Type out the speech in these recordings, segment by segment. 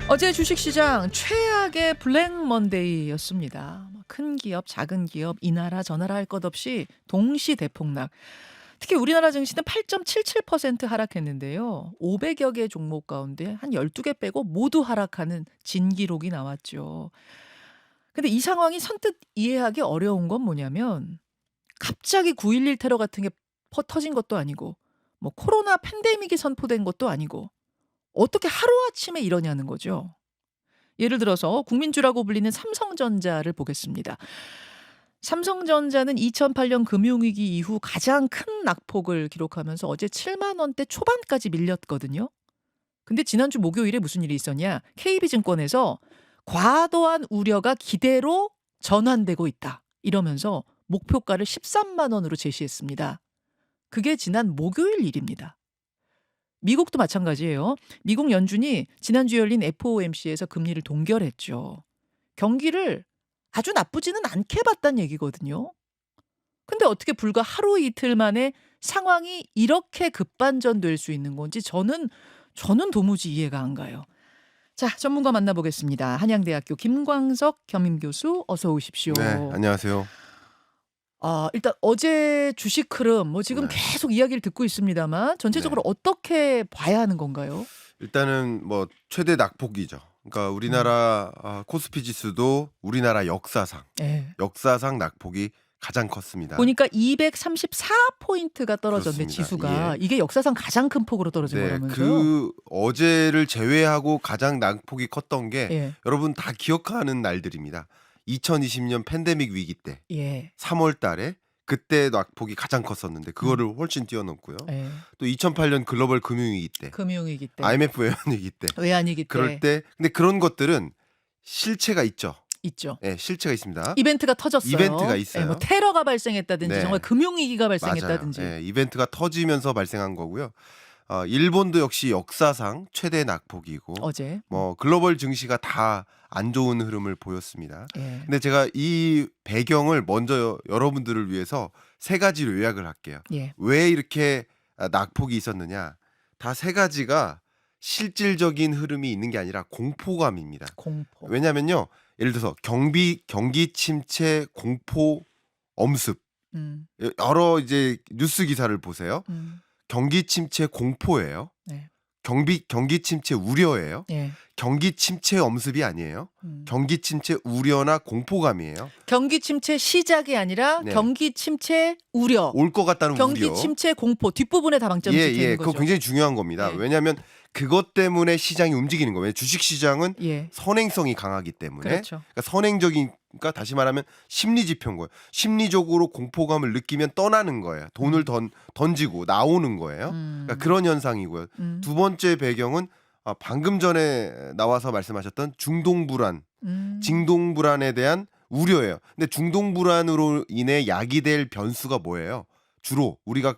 어제 주식시장 최악의 블랙 먼데이였습니다. 큰 기업, 작은 기업, 이 나라 저 나라 할 것 없이 동시 대폭락. 특히 우리나라 증시는 8.77% 하락했는데요. 500여 개 종목 가운데 한 12개 빼고 모두 하락하는 진기록이 나왔죠. 근데 이 상황이 선뜻 이해하기 어려운 건 뭐냐면 갑자기 9.11 테러 같은 게 터진 것도 아니고 뭐 코로나 팬데믹이 선포된 것도 아니고 어떻게 하루아침에 이러냐는 거죠. 예를 들어서 국민주라고 불리는 삼성전자를 보겠습니다. 삼성전자는 2008년 금융위기 이후 가장 큰 낙폭을 기록하면서 어제 7만 원대 초반까지 밀렸거든요. 근데 지난주 목요일에 무슨 일이 있었냐? KB증권에서 과도한 우려가 기대로 전환되고 있다. 이러면서 목표가를 13만 원으로 제시했습니다. 그게 지난 목요일 일입니다. 미국도 마찬가지예요. 미국 연준이 지난주 열린 FOMC에서 금리를 동결했죠. 경기를 아주 나쁘지는 않게 봤다는 얘기거든요. 근데 어떻게 불과 하루 이틀 만에 상황이 이렇게 급반전될 수 있는 건지 저는 도무지 이해가 안 가요. 자, 전문가 만나보겠습니다. 한양대학교 김광석 겸임교수 어서 오십시오. 네, 안녕하세요. 일단 어제 주식 흐름 지금 네. 계속 이야기를 듣고 있습니다만 전체적으로 네. 어떻게 봐야 하는 건가요? 일단은 뭐 최대 낙폭이죠. 그러니까 음. 우리나라 코스피 지수도 우리나라 예. 역사상 낙폭이 가장 컸습니다. 보니까 234포인트가 떨어졌네, 그렇습니다. 지수가. 예. 이게 역사상 가장 큰 폭으로 떨어진 네, 거라면서요? 어제를 제외하고 가장 낙폭이 컸던 게 예. 여러분 다 기억하는 날들입니다. 2020년 팬데믹 위기 때 예. 3월 달에 그때 낙폭이 가장 컸었는데 그거를 훨씬 뛰어넘고요. 예. 또 2008년 글로벌 금융위기 때, 금융위기 때, IMF 외환위기 때 외환위기 그럴 때 때 근데 그런 것들은 실체가 있죠. 있죠. 예, 실체가 있습니다. 이벤트가 터졌어요. 이벤트가 예, 있어요. 뭐 테러가 발생했다든지 정말 네. 금융위기가 맞아요. 발생했다든지. 예, 이벤트가 터지면서 발생한 거고요. 일본도 역시 역사상 최대 낙폭이고 어제. 뭐 글로벌 증시가 다 안 좋은 흐름을 보였습니다. 예. 근데 제가 이 배경을 먼저 여러분들을 위해서 세 가지로 요약을 할게요. 예. 왜 이렇게 낙폭이 있었느냐? 다 세 가지가 실질적인 흐름이 있는 게 아니라 공포감입니다. 공포. 왜냐면요. 예를 들어서 경기 침체 공포 엄습. 음. 여러 이제 뉴스 기사를 보세요. 음. 경기 침체 공포예요. 네. 경기 침체 우려예요. 예. 경기 침체 엄습이 아니에요. 음. 경기 침체 우려나 공포감이에요. 경기 침체 시작이 아니라 네. 경기 침체 우려. 올 것 같다는 경기 우려. 침체 공포 뒷부분에 다 방점이 찍혀 있는 그거 거죠. 굉장히 중요한 겁니다. 예. 왜냐하면 그것 때문에 시장이 움직이는 거예요. 주식 시장은 예. 선행성이 강하기 때문에. 그렇죠. 그러니까 선행적이니까 다시 말하면 심리 지표인 거예요. 심리적으로 공포감을 느끼면 떠나는 거예요. 돈을 던지고 나오는 거예요. 그러니까 그런 현상이고요. 음. 두 번째 배경은 방금 전에 나와서 말씀하셨던 중동불안, 징동불안에 대한 우려예요. 근데 중동불안으로 인해 야기될 변수가 뭐예요? 주로 우리가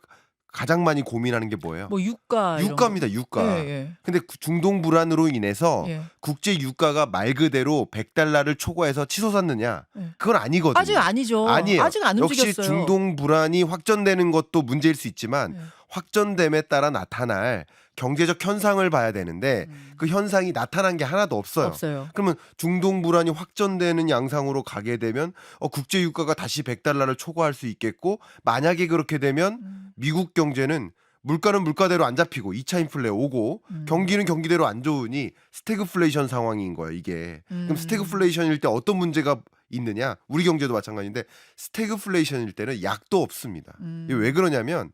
가장 많이 고민하는 게 뭐예요? 뭐 유가 이런 유가입니다. 거. 유가. 예. 근데 중동 불안으로 인해서 예. 국제 유가가 말 그대로 100달러를 초과해서 치솟았느냐? 예. 그건 아니거든요. 아직 아니죠. 아니에요. 아직 안 역시 움직였어요. 중동 불안이 확전되는 것도 문제일 수 있지만 예. 확전됨에 따라 나타날 경제적 현상을 봐야 되는데 그 현상이 나타난 게 하나도 없어요. 없어요. 그러면 중동 불안이 확전되는 양상으로 가게 되면 국제 유가가 다시 100달러를 초과할 수 있겠고 만약에 그렇게 되면 미국 경제는 물가는 물가대로 안 잡히고 2차 인플레 오고 경기는 경기대로 안 좋으니 스태그플레이션 상황인 거예요, 이게. 그럼 스태그플레이션일 때 어떤 문제가 있느냐? 우리 경제도 마찬가지인데 스태그플레이션일 때는 약도 없습니다. 이게 왜 그러냐면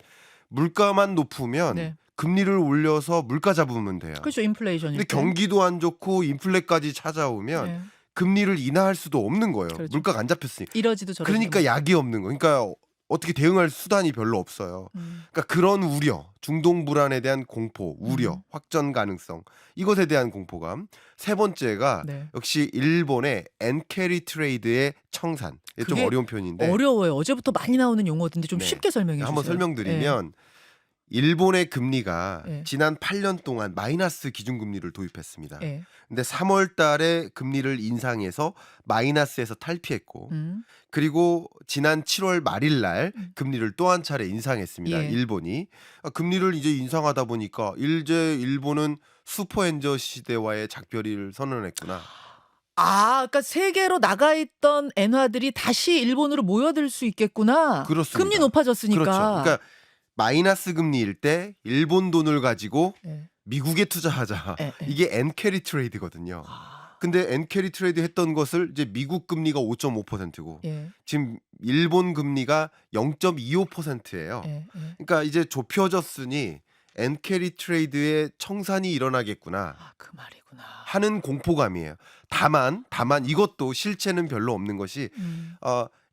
물가만 높으면 네. 금리를 올려서 물가 잡으면 돼요. 그렇죠. 인플레이션일 근데 때. 경기도 안 좋고 인플레까지 찾아오면 예. 금리를 인하할 수도 없는 거예요. 그렇죠. 물가가 안 잡혔으니. 이러지도 저러지도 그러니까 못하고. 약이 없는 거예요. 그러니까 어떻게 대응할 수단이 별로 없어요. 그러니까 그런 우려, 중동 불안에 대한 공포, 우려, 확전 가능성 이것에 대한 공포감. 세 번째가 네. 역시 일본의 엔캐리 트레이드의 청산. 이게 좀 그게 어려운 표현인데 어려워요. 어제부터 많이 나오는 용어인데 좀 네. 쉽게 설명해 주세요. 한번 설명드리면 일본의 금리가 예. 지난 8년 동안 마이너스 기준금리를 도입했습니다. 예. 근데 3월 달에 금리를 인상해서 마이너스에서 탈피했고 그리고 지난 7월 말일 날 금리를 또 한 차례 인상했습니다. 예. 일본이. 금리를 이제 인상하다 보니까 이제 일본은 슈퍼엔저 시대와의 작별을 선언했구나. 그러니까 세계로 나가 있던 엔화들이 다시 일본으로 모여들 수 있겠구나. 금리 그렇습니다. 그렇죠. 높아졌으니까. 그러니까 마이너스 금리일 때 일본 돈을 가지고 예. 미국에 투자하자. 예, 예. 이게 엔캐리 트레이드거든요. 근데 엔캐리 트레이드 했던 것을 이제 미국 금리가 5.5%고 예. 지금 일본 금리가 0.25%예요. 예, 예. 그러니까 이제 좁혀졌으니 엔캐리 트레이드의 청산이 일어나겠구나 그 말이구나. 하는 공포감이에요. 다만 이것도 실체는 별로 없는 것이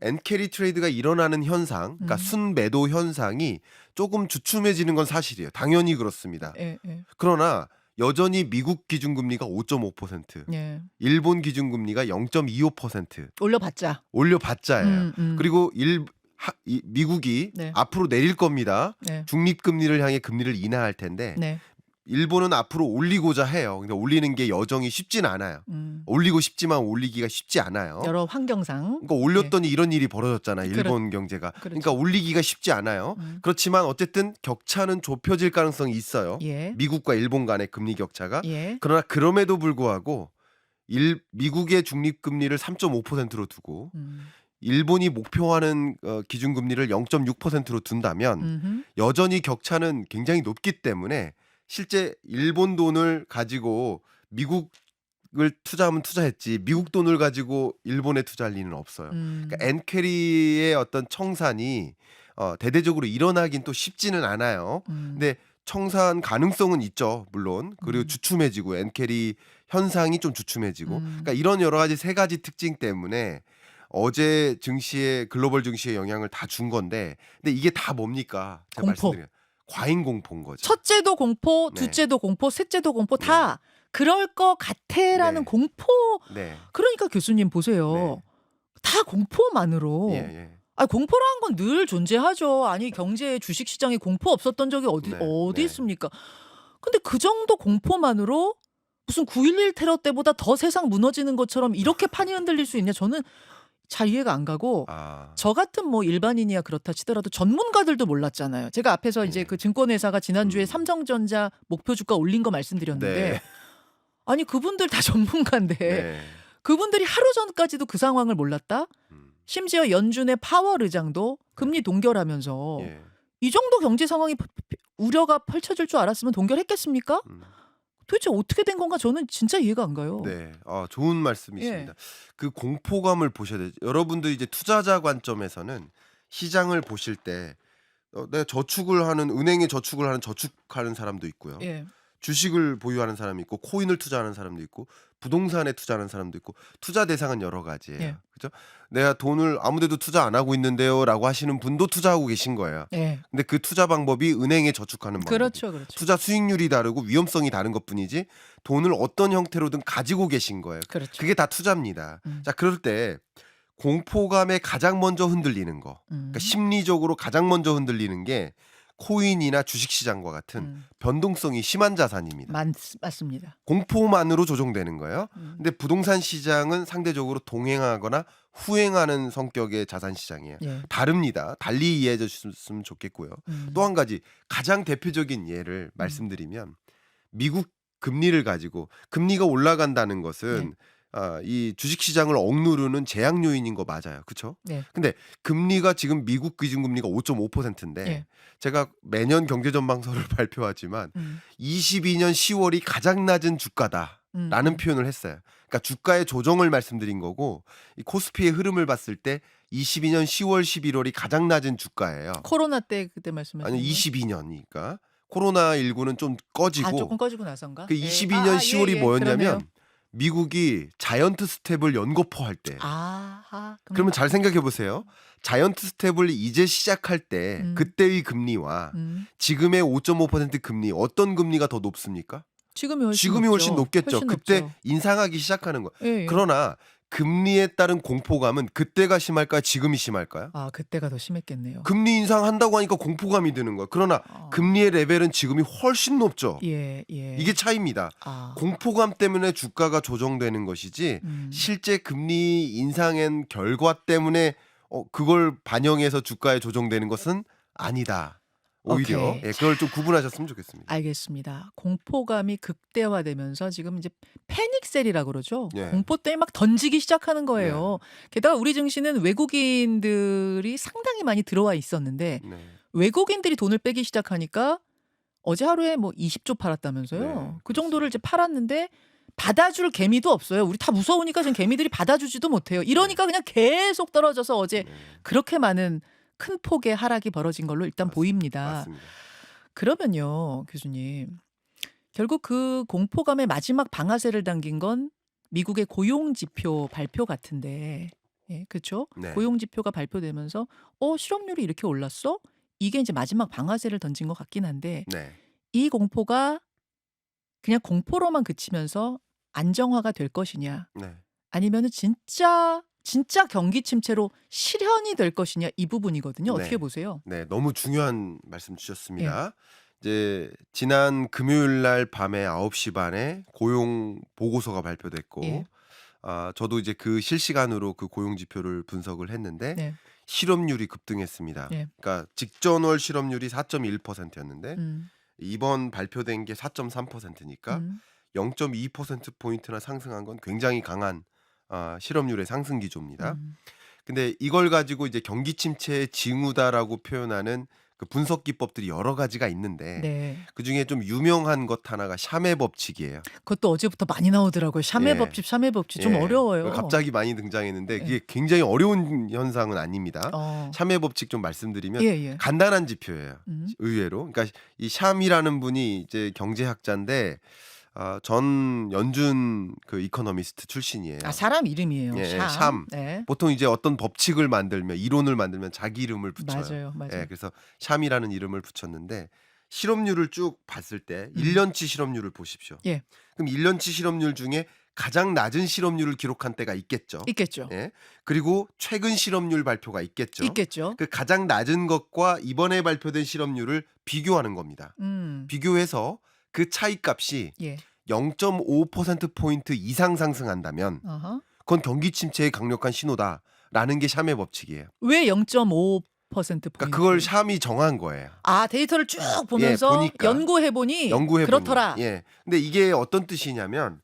엔캐리 트레이드가 일어나는 현상, 그러니까 순매도 현상이 조금 주춤해지는 건 사실이에요. 당연히 그렇습니다. 예, 예. 그러나 여전히 미국 기준금리가 5.5%, 예. 일본 기준금리가 0.25% 올려봤자예요. 그리고 미국이 네. 앞으로 내릴 겁니다. 네. 중립금리를 향해 금리를 인하할 텐데 네. 일본은 앞으로 올리고자 해요. 근데 올리는 게 여정이 쉽진 않아요. 올리고 싶지만 올리기가 쉽지 않아요. 여러 환경상. 그러니까 올렸더니 이런 일이 벌어졌잖아요. 일본 경제가. 그렇죠. 그러니까 올리기가 쉽지 않아요. 그렇지만 어쨌든 격차는 좁혀질 가능성이 있어요. 예. 미국과 일본 간의 금리 격차가. 예. 그러나 그럼에도 불구하고 미국의 중립금리를 3.5%로 두고 일본이 목표하는 기준금리를 0.6%로 둔다면 여전히 격차는 굉장히 높기 때문에 실제 일본 돈을 가지고 미국을 투자하면 투자했지 미국 돈을 가지고 일본에 투자할 리는 없어요. 그러니까 엔캐리의 어떤 청산이 대대적으로 일어나긴 또 쉽지는 않아요. 근데 청산 가능성은 있죠, 물론. 그리고 주춤해지고 엔캐리 현상이 좀 주춤해지고. 그러니까 이런 여러 가지 세 가지 특징 때문에 어제 증시에 글로벌 증시에 영향을 다 준 건데, 근데 이게 다 뭡니까? 제가 공포. 말씀드려요. 과잉 공포인 거죠. 첫째도 공포, 네. 둘째도 공포, 셋째도 공포 다 그럴 것 같아라는 네. 공포. 네. 그러니까 교수님 보세요. 네. 다 공포만으로. 예, 예. 공포라는 건 늘 존재하죠. 아니 경제 주식 시장에 공포 없었던 적이 어디 네. 있습니까? 근데 그 정도 공포만으로 무슨 9.11 테러 때보다 더 세상 무너지는 것처럼 이렇게 판이 흔들릴 수 있냐? 저는 잘 이해가 안 가고 저 같은 뭐 일반인이야 그렇다 치더라도 전문가들도 몰랐잖아요. 제가 앞에서 이제 그 증권회사가 지난주에 삼성전자 목표 주가 올린 거 말씀드렸는데 네. 아니 그분들 다 전문가인데 네. 그분들이 하루 전까지도 그 상황을 몰랐다? 심지어 연준의 파월 의장도 금리 동결하면서 예. 이 정도 경제 상황이 우려가 펼쳐질 줄 알았으면 동결했겠습니까? 도대체 어떻게 된 건가 저는 진짜 이해가 안 가요. 네. 좋은 말씀이십니다. 그 공포감을 보셔야 돼요. 여러분들 이제 투자자 관점에서는 시장을 보실 때 내가 저축을 하는 은행에 저축하는 사람도 있고요. 예. 주식을 보유하는 사람이 있고 코인을 투자하는 사람도 있고 부동산에 투자하는 사람도 있고 투자 대상은 여러 가지예요. 예. 그죠? 내가 돈을 아무데도 투자 안 하고 있는데요라고 하시는 분도 투자하고 계신 거예요. 예. 근데 그 투자 방법이 은행에 저축하는 방법. 그렇죠. 투자 수익률이 다르고 위험성이 다른 것뿐이지 돈을 어떤 형태로든 가지고 계신 거예요. 그렇죠. 그게 다 투자입니다. 자, 그럴 때 공포감에 가장 먼저 흔들리는 거. 그러니까 심리적으로 가장 먼저 흔들리는 게 코인이나 주식시장과 같은 변동성이 심한 자산입니다. 맞습니다. 공포만으로 조정되는 거예요. 근데 부동산 시장은 상대적으로 동행하거나 후행하는 성격의 자산 시장이에요. 예. 다릅니다. 달리 이해해 주셨으면 좋겠고요. 또 한 가지 가장 대표적인 예를 말씀드리면 미국 금리를 가지고 금리가 올라간다는 것은 이 주식시장을 억누르는 제약 요인인 거 맞아요. 그렇죠? 네. 근데 금리가 지금 미국 기준금리가 5.5%인데 예. 제가 매년 경제전망서를 발표하지만 22년 10월이 가장 낮은 주가다라는 표현을 했어요. 그러니까 주가의 조정을 말씀드린 거고 이 코스피의 흐름을 봤을 때 22년 10월 11월이 가장 낮은 주가예요. 코로나 때 그때 말씀하신 아니 22년이니까 코로나19는 좀 꺼지고 조금 꺼지고 나선가? 그 22년 10월이 뭐였냐면 그러네요. 미국이 자이언트 스텝을 연거푸할 때. 그러면 잘 생각해 보세요. 자이언트 스텝을 이제 시작할 때 그때의 금리와 지금의 5.5% 금리 어떤 금리가 더 높습니까? 지금이 훨씬 높겠죠. 훨씬 그때 높죠. 인상하기 시작하는 거예요. 예. 그러나 금리에 따른 공포감은 그때가 심할까요? 지금이 심할까요? 그때가 더 심했겠네요. 금리 인상한다고 하니까 공포감이 드는 거예요. 그러나 금리의 레벨은 지금이 훨씬 높죠. 예. 이게 차이입니다. 공포감 때문에 주가가 조정되는 것이지 실제 금리 인상의 결과 때문에 그걸 반영해서 주가에 조정되는 것은 아니다. 오히려 오케이. 예, 자, 그걸 좀 구분하셨으면 좋겠습니다. 알겠습니다. 공포감이 극대화되면서 지금 이제 패닉셀이라고 그러죠. 예. 공포 때문에 막 던지기 시작하는 네. 거예요. 게다가 우리 증시는 외국인들이 상당히 많이 들어와 있었는데 네. 외국인들이 돈을 빼기 시작하니까 어제 하루에 뭐 20조 팔았다면서요. 네, 그 정도를 이제 팔았는데 받아줄 개미도 없어요. 우리 다 무서우니까 지금 개미들이 받아주지도 못해요. 이러니까 그냥 계속 떨어져서 어제 네. 그렇게 많은 큰 폭의 하락이 벌어진 걸로 일단 보입니다. 맞습니다. 그러면요, 교수님. 결국 그 공포감의 마지막 방아쇠를 당긴 건 미국의 고용 지표 발표 같은데, 예, 그렇죠? 네. 고용 지표가 발표되면서 실업률이 이렇게 올랐어? 이게 이제 마지막 방아쇠를 던진 것 같긴 한데 네. 이 공포가 그냥 공포로만 그치면서 안정화가 될 것이냐, 네. 아니면은 진짜 경기 침체로 실현이 될 것이냐 이 부분이거든요. 어떻게 네. 보세요? 네, 너무 중요한 말씀 예. 주셨습니다. 이제 지난 금요일 날 밤에 9시 반에 고용 보고서가 발표됐고 예. 저도 이제 그 실시간으로 그 고용 지표를 분석을 했는데 네. 실업률이 급등했습니다. 예. 그러니까 직전월 실업률이 4.1%였는데 음. 이번 발표된 게 4.3%니까 음. 0.2% 포인트나 상승한 건 굉장히 강한 실업률의 상승 기조입니다. 음. 근데 이걸 가지고 이제 경기 침체의 징후다라고 표현하는 그 분석 기법들이 여러 가지가 있는데 네. 그중에 좀 유명한 것 하나가 샤메 법칙이에요. 그것도 어제부터 많이 나오더라고요. 샤메 예. 법칙, 샤메 법칙 좀 예. 어려워요. 갑자기 많이 등장했는데 예. 그게 굉장히 어려운 현상은 아닙니다. 어. 샤메 법칙 좀 말씀드리면 예, 예. 간단한 지표예요. 음. 의외로. 그러니까 이 샴이라는 분이 이제 경제학자인데 전 연준 그 이코노미스트 출신이에요. 아, 사람 이름이에요. 예, 샴. 샴. 네. 보통 이제 어떤 법칙을 만들면 이론을 만들면 자기 이름을 붙여요. 맞아요. 맞아요. 예, 그래서 샴이라는 이름을 붙였는데 실업률을 쭉 봤을 때 음. 1년치 실업률을 보십시오. 예. 그럼 1년치 실업률 중에 가장 낮은 실업률을 기록한 때가 있겠죠. 있겠죠. 예. 그리고 최근 실업률 발표가 있겠죠. 있겠죠. 그 가장 낮은 것과 이번에 발표된 실업률을 비교하는 겁니다. 비교해서 그 차이 값이 예. 0.5% 포인트 이상 상승한다면 어허. 그건 경기 침체의 강력한 신호다라는 게 샴의 법칙이에요. 왜 0.5% 포인트? 그러니까 그걸 샴이 정한 거예요. 아, 데이터를 쭉 보면서 보니까. 연구해 보니 그렇더라. 예. 근데 이게 어떤 뜻이냐면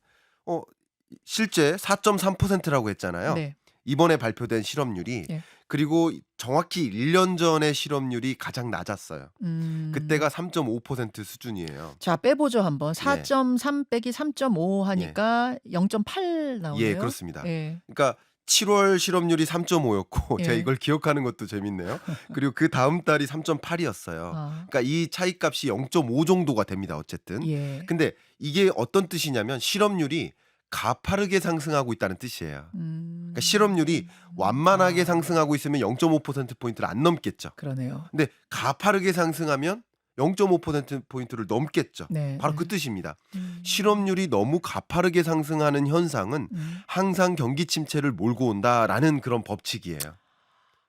실제 4.3%라고 했잖아요. 네. 이번에 발표된 실업률이. 예. 그리고 정확히 1년 전의 실업률이 가장 낮았어요. 음. 그때가 3.5% 수준이에요. 자, 빼보죠 한번. 예. 4.3 빼기 3.5 하니까 0.8 나오네요. 예, 그렇습니다. 예. 그러니까 7월 실업률이 3.5였고 제가 예. 이걸 기억하는 것도 재밌네요. 그리고 그 다음 달이 3.8이었어요. 아. 그러니까 이 차이 값이 0.5 정도가 됩니다. 어쨌든. 예. 근데 이게 어떤 뜻이냐면 실업률이 가파르게 상승하고 있다는 뜻이에요. 그러니까 실업률이 완만하게 상승하고 있으면 0.5% 포인트를 안 넘겠죠. 그러네요. 근데 가파르게 상승하면 0.5% 포인트를 넘겠죠. 네. 바로 네. 그 뜻입니다. 실업률이 너무 가파르게 상승하는 현상은 항상 경기 침체를 몰고 온다라는 그런 법칙이에요.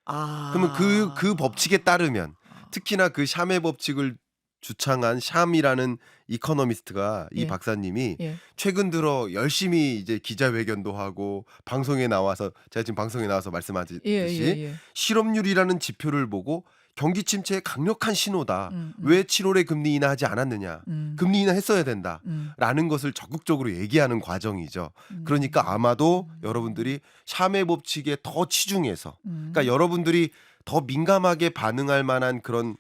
아. 그러면 그 법칙에 따르면 특히나 그 샴의 법칙을 주창한 샴이라는 이코노미스트가 이 예. 박사님이 예. 최근 들어 열심히 이제 기자회견도 하고 방송에 나와서 제가 지금 방송에 나와서 말씀하듯이 예, 예, 예. 실업률이라는 지표를 보고 경기 침체의 강력한 신호다. 음. 왜 7월에 금리 인하하지 않았느냐. 금리 인하했어야 된다. 라는 것을 적극적으로 얘기하는 과정이죠. 그러니까 아마도 여러분들이 샴의 법칙에 더 치중해서 그러니까 여러분들이 더 민감하게 반응할 만한 그런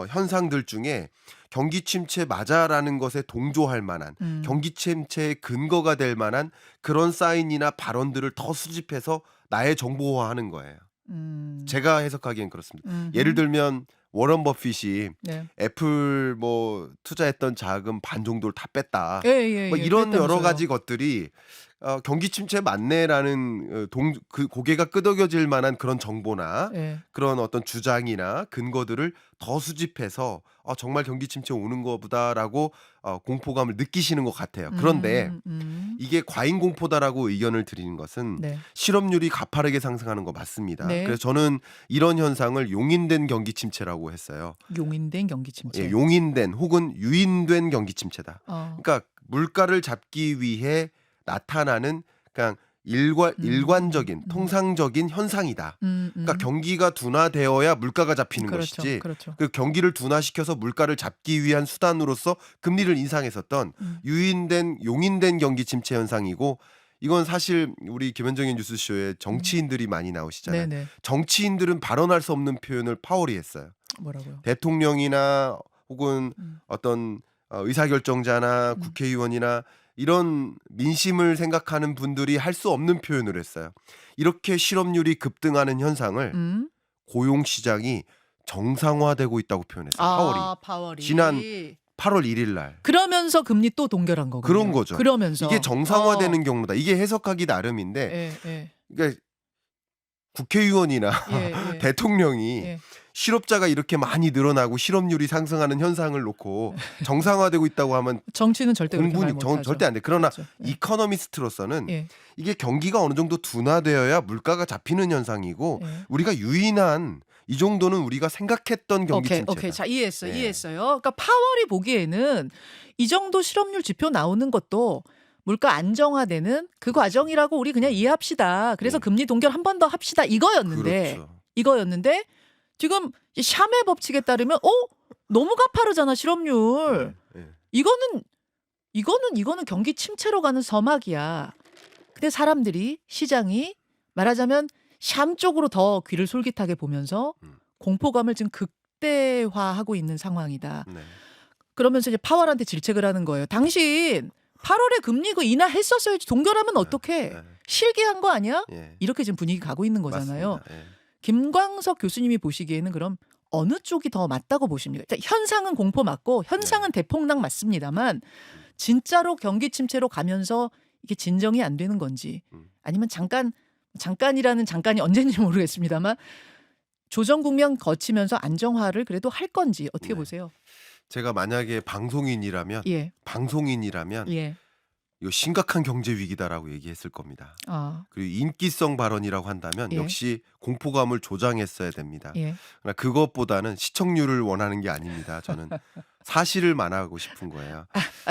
현상들 중에 경기 침체 맞아라는 것에 동조할 만한 경기 침체의 근거가 될 만한 그런 사인이나 발언들을 더 수집해서 나의 정보화하는 거예요. 제가 해석하기엔 그렇습니다. 예를 들면 워런 버핏이 네. 애플 뭐 투자했던 자금 반 정도를 다 뺐다. 예, 예, 뭐 예. 이런 여러 그랬다면서요. 가지 것들이 경기 침체 맞네라는 그 고개가 끄덕여질 만한 그런 정보나 예. 그런 어떤 주장이나 근거들을 더 수집해서 정말 경기 침체 오는 거보다라고 공포감을 느끼시는 것 같아요. 그런데 이게 과잉 공포다라고 의견을 드리는 것은 네. 실업률이 가파르게 상승하는 거 맞습니다. 네. 그래서 저는 이런 현상을 용인된 경기 침체라고 했어요. 용인된 경기 침체. 예, 용인된 혹은 유인된 경기 침체다. 어. 그러니까 물가를 잡기 위해 나타나는 그냥 일관적인 통상적인 현상이다. 그러니까 경기가 둔화되어야 물가가 잡히는 그렇죠. 것이지. 그렇죠. 그 경기를 둔화시켜서 물가를 잡기 위한 수단으로서 금리를 인상했었던 용인된 경기 침체 현상이고, 이건 사실 우리 김현정의 뉴스쇼에 정치인들이 많이 나오시잖아요. 네네. 정치인들은 발언할 수 없는 표현을 파월이 했어요. 뭐라고요? 대통령이나 혹은 음. 어떤 의사결정자나 국회의원이나 이런 민심을 생각하는 분들이 할 수 없는 표현을 했어요. 이렇게 실업률이 급등하는 현상을 음. 고용시장이 정상화되고 있다고 표현했어요. 파월이. 파월이. 지난 8월 1일 날. 그러면서 금리 또 동결한 거군요. 그런 거죠. 그러면서 이게 정상화되는 경로다. 이게 해석하기 나름인데, 예, 예. 그러니까 국회의원이나 예, 예. 대통령이 예. 실업자가 이렇게 많이 늘어나고 실업률이 상승하는 현상을 놓고 정상화되고 있다고 하면 정치는 절대 그렇게 말 공분이 못하죠. 절대 안 돼. 그러나 그렇죠. 예. 이코노미스트로서는 예. 이게 경기가 어느 정도 둔화되어야 물가가 잡히는 현상이고, 예. 우리가 유인한 이 정도는 우리가 생각했던 경기 침체다. 오케이. 자, 이해했어요. 예. 이해했어요. 그러니까 파월이 보기에는 이 정도 실업률 지표 나오는 것도 물가 안정화되는 그 과정이라고 우리 그냥 이해합시다. 그래서 예. 금리 동결 한 번 더 합시다. 이거였는데 그렇죠. 지금 이 샴의 법칙에 따르면 너무 가파르잖아, 실업률. 예. 이거는 경기 침체로 가는 서막이야. 근데 사람들이 시장이 말하자면 샴 쪽으로 더 귀를 솔깃하게 보면서 공포감을 지금 극대화하고 있는 상황이다. 네. 그러면서 이제 파월한테 질책을 하는 거예요. 당신 8월에 금리 그 인하했었어야지. 동결하면 어떡해. 네. 실기한 거 아니야? 예. 이렇게 지금 분위기 가고 있는 거잖아요. 맞습니다. 예. 김광석 교수님이 보시기에는 그럼 어느 쪽이 더 맞다고 보십니까? 현상은 공포 맞고 현상은 대폭락 맞습니다만 진짜로 경기 침체로 가면서 이게 진정이 안 되는 건지 아니면 잠깐이라는 잠깐이 언제인지 모르겠습니다만 조정 국면 거치면서 안정화를 그래도 할 건지 어떻게 네. 보세요? 제가 만약에 방송인이라면 예. 예. 이거 심각한 경제 위기다라고 얘기했을 겁니다. 그리고 인기성 발언이라고 한다면 예. 역시 공포감을 조장했어야 됩니다. 예. 그러나 그것보다는 시청률을 원하는 게 아닙니다. 저는 사실을 말하고 싶은 거예요.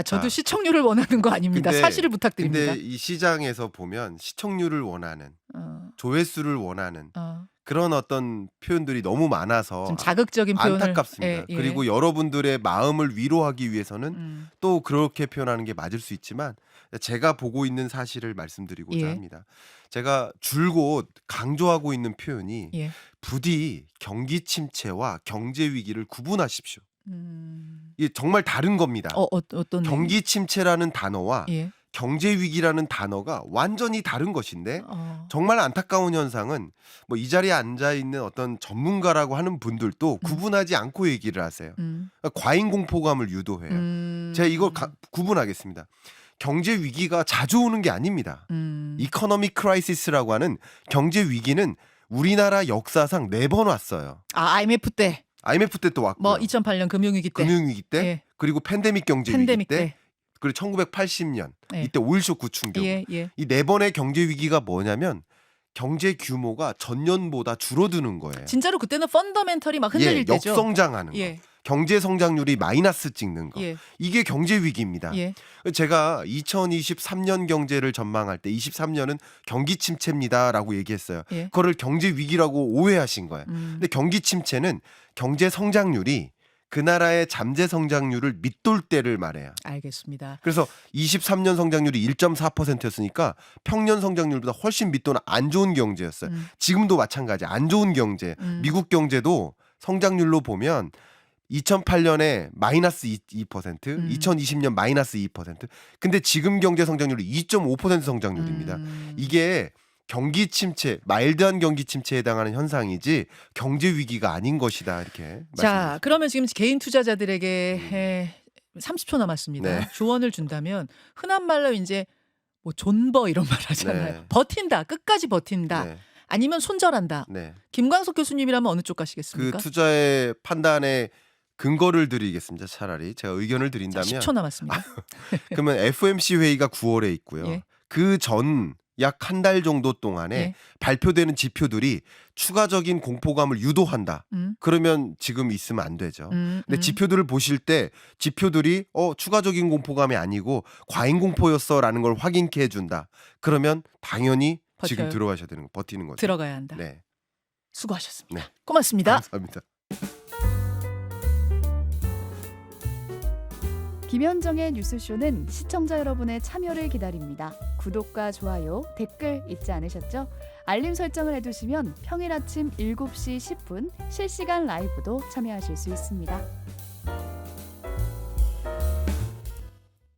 저도 자, 시청률을 원하는 거 아닙니다. 근데- 사실을 부탁드립니다. 근데 이 시장에서 보면 시청률을 원하는, 어, 조회수를 원하는 어. 그런 어떤 표현들이 너무 많아서 좀 자극적인 표현을 안타깝습니다. 예, 예. 그리고 여러분들의 마음을 위로하기 위해서는 음. 또 그렇게 표현하는 게 맞을 수 있지만, 제가 보고 있는 사실을 말씀드리고자 예. 합니다. 제가 줄곧 강조하고 있는 표현이 예. 부디 경기 침체와 경제 위기를 구분하십시오. 음. 이게 정말 다른 겁니다. 어떤 경기 침체라는 단어와 예. 경제 위기라는 단어가 완전히 다른 것인데, 어. 정말 안타까운 현상은 뭐 이 자리에 앉아 있는 어떤 전문가라고 하는 분들도 구분하지 않고 얘기를 하세요. 그러니까 과잉 공포감을 유도해요. 제가 이걸 구분하겠습니다. 경제 위기가 자주 오는 게 아닙니다. 이코노믹 크라이시스라고 하는 경제 위기는 우리나라 역사상 4번 왔어요. IMF 때, IMF 때 또 왔고요. 뭐 2008년 금융위기 때, 금융위기 때, 예. 그리고 팬데믹 경제 팬데믹 위기 때, 때, 그리고 1980년 예. 이때 오일쇼크 충격. 예, 예. 이 4번의 경제 위기가 뭐냐면 경제 규모가 전년보다 줄어드는 거예요. 진짜로 그때는 펀더멘털이 막 흔들릴 때죠. 역성장하는 거. 예, 경제 성장률이 마이너스 찍는 거. 예, 이게 경제 위기입니다. 예. 제가 2023년 경제를 전망할 때 23년은 경기 침체입니다라고 얘기했어요. 예. 그거를 경제 위기라고 오해하신 거예요. 음. 근데 경기 침체는 경제 성장률이 그 나라의 잠재 성장률을 밑돌 때를 말해요. 알겠습니다. 그래서 23년 성장률이 1.4%였으니까 평년 성장률보다 훨씬 밑도는 안 좋은 경제였어요. 지금도 마찬가지 안 좋은 경제. 미국 경제도 성장률로 보면 2008년에 마이너스 2%, 2020년 마이너스 2%. 근데 지금 경제 성장률이 2.5% 성장률입니다. 이게 경기 침체, 마일드한 경기 침체에 해당하는 현상이지 경제 위기가 아닌 것이다, 이렇게 말씀드립니다. 자, 그러면 지금 개인 투자자들에게 30초 남았습니다. 네. 조언을 준다면 흔한 말로 이제 뭐 존버 이런 말 하잖아요. 네. 버틴다, 끝까지 버틴다. 네, 아니면 손절한다. 네. 김광석 교수님이라면 어느 쪽 가시겠습니까? 그 투자의 판단에 근거를 드리겠습니다. 차라리 제가 의견을 자, 드린다면 10초 남았습니다. 그러면 FOMC 회의가 9월에 있고요. 예. 그 전 약 한 달 정도 동안에 예. 발표되는 지표들이 추가적인 공포감을 유도한다. 음. 그러면 지금 있으면 안 되죠. 근데 지표들을 보실 때 지표들이 추가적인 공포감이 아니고 과잉 공포였어라는 걸 확인케 해준다. 그러면 당연히 지금 버텨요. 들어가셔야 되는 거, 버티는 거죠. 들어가야 한다. 네, 수고하셨습니다. 네. 고맙습니다. 감사합니다. 김현정의 뉴스쇼는 시청자 여러분의 참여를 기다립니다. 구독과 좋아요, 댓글 잊지 않으셨죠? 알림 설정을 해두시면 평일 아침 7시 10분 실시간 라이브도 참여하실 수 있습니다.